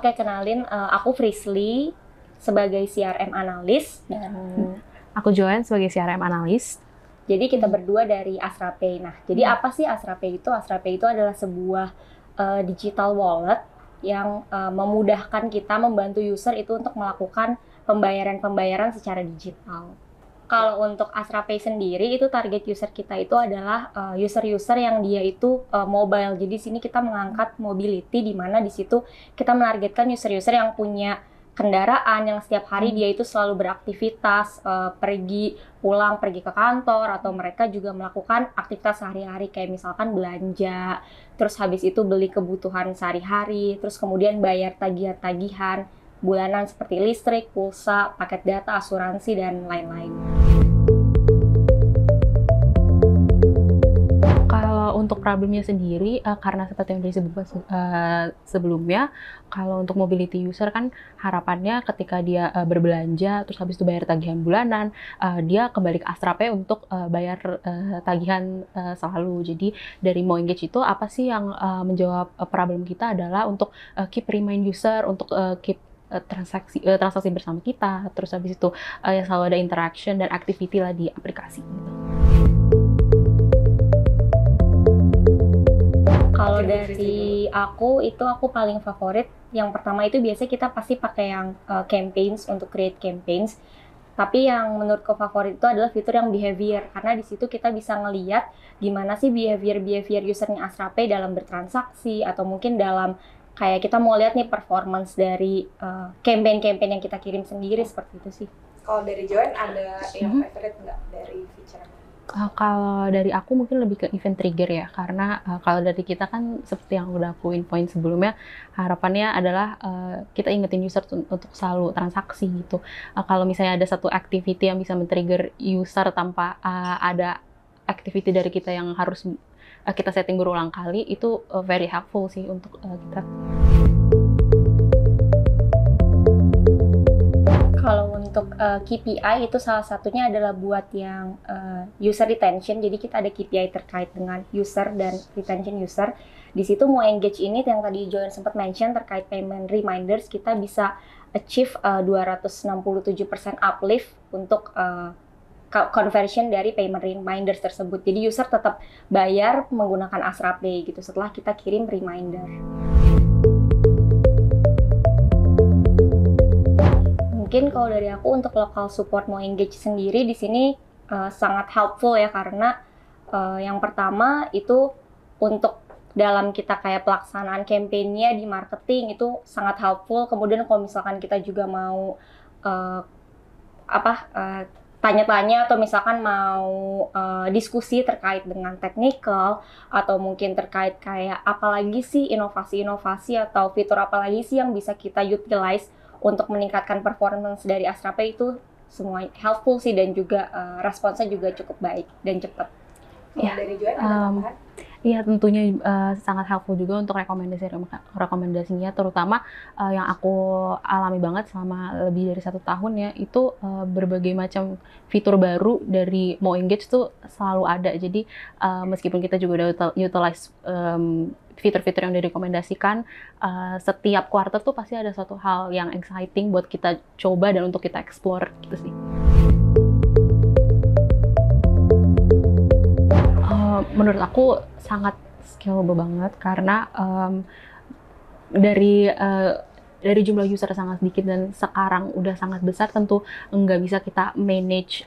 Oke, kenalin, aku Frisly sebagai CRM analis dan Aku Joanne sebagai CRM analis. jadi kita berdua dari Astra Pay. Nah, jadi apa sih Astra Pay itu? Astra Pay itu adalah sebuah digital wallet yang memudahkan kita membantu user itu untuk melakukan pembayaran-pembayaran secara digital. Kalau untuk Astra Pay sendiri itu target user kita itu adalah user-user yang dia itu mobile. Jadi sini kita mengangkat mobility, di mana di situ kita menargetkan user-user yang punya kendaraan yang setiap hari dia itu selalu beraktivitas, pergi pulang, pergi ke kantor, atau mereka juga melakukan aktivitas sehari-hari kayak misalkan belanja, terus habis itu beli kebutuhan sehari-hari, terus kemudian bayar tagihan-tagihan bulanan seperti listrik, pulsa, paket data, asuransi, dan lain-lain. Kalau untuk problemnya sendiri, karena seperti yang disebutkan sebelumnya, kalau untuk mobility user kan harapannya ketika dia berbelanja, terus habis itu bayar tagihan bulanan, dia kembali ke Astra Pay untuk bayar tagihan selalu. Jadi dari Mo Engage itu apa sih yang menjawab problem kita adalah untuk keep remind user, untuk keep transaksi bersama kita, terus habis itu selalu ada interaction dan activity lah di aplikasi gitu. Kalau dari aku paling favorit yang pertama itu biasanya kita pasti pakai yang campaigns untuk create campaigns. Tapi yang menurutku favorit itu adalah fitur yang behavior, karena di situ kita bisa ngeliat gimana sih behavior usernya Astra Pay dalam bertransaksi, atau mungkin dalam kayak kita mau lihat nih performance dari campaign-campaign yang kita kirim sendiri, seperti itu sih. Kalau dari Joanne ada yang favorite nggak dari feature? Kalau dari aku mungkin lebih ke event trigger ya, karena kalau dari kita kan seperti yang udah aku infoin sebelumnya, harapannya adalah kita ingetin user untuk selalu transaksi gitu. Kalau misalnya ada satu activity yang bisa men-trigger user tanpa ada activity dari kita yang harus kita setting berulang kali, itu very helpful sih untuk kita. Kalau untuk KPI itu salah satunya adalah buat yang user retention. Jadi kita ada KPI terkait dengan user dan retention user. Di situ Mo Engage ini yang tadi Joanne sempat mention terkait payment reminders, kita bisa achieve 267% uplift untuk conversion dari payment reminders tersebut. Jadi user tetap bayar menggunakan Astra Pay gitu setelah kita kirim reminder. Mungkin kalau dari aku untuk local support Mo Engage sendiri di sini sangat helpful ya, karena yang pertama itu untuk dalam kita kayak pelaksanaan campaign-nya di marketing itu sangat helpful. Kemudian kalau misalkan kita juga mau tanya-tanya atau misalkan mau diskusi terkait dengan technical atau mungkin terkait kayak apalagi sih inovasi-inovasi atau fitur apalagi sih yang bisa kita utilize untuk meningkatkan performance dari Astra Pay, itu semua helpful sih, dan juga responsnya juga cukup baik dan cepat. Ya. Dari Joanne ada tambahan? Iya, tentunya sangat helpful juga untuk rekomendasinya, terutama yang aku alami banget selama lebih dari 1 tahun ya, itu berbagai macam fitur baru dari Mo Engage tuh selalu ada. Jadi meskipun kita juga udah utilize fitur-fitur yang direkomendasikan, setiap quarter tuh pasti ada suatu hal yang exciting buat kita coba dan untuk kita explore gitu sih. Menurut aku sangat scalable banget, karena dari jumlah user sangat sedikit dan sekarang udah sangat besar, tentu nggak bisa kita manage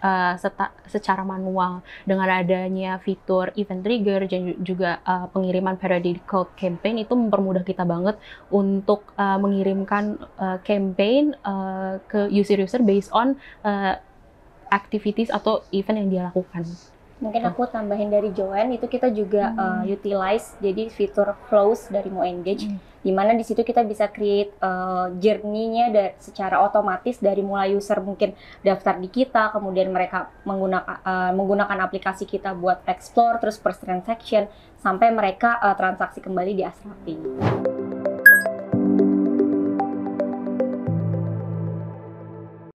secara manual. Dengan adanya fitur event trigger dan juga pengiriman periodical campaign, itu mempermudah kita banget untuk mengirimkan campaign ke user-user based on activities atau event yang dia lakukan. Mungkin aku tambahin dari Joanne, itu kita juga utilize jadi fitur flows dari Mo Engage, di mana di situ kita bisa create journey-nya secara otomatis dari mulai user mungkin daftar di kita, kemudian mereka menggunakan aplikasi kita buat explore, terus first transaction, sampai mereka transaksi kembali di Astra Pay.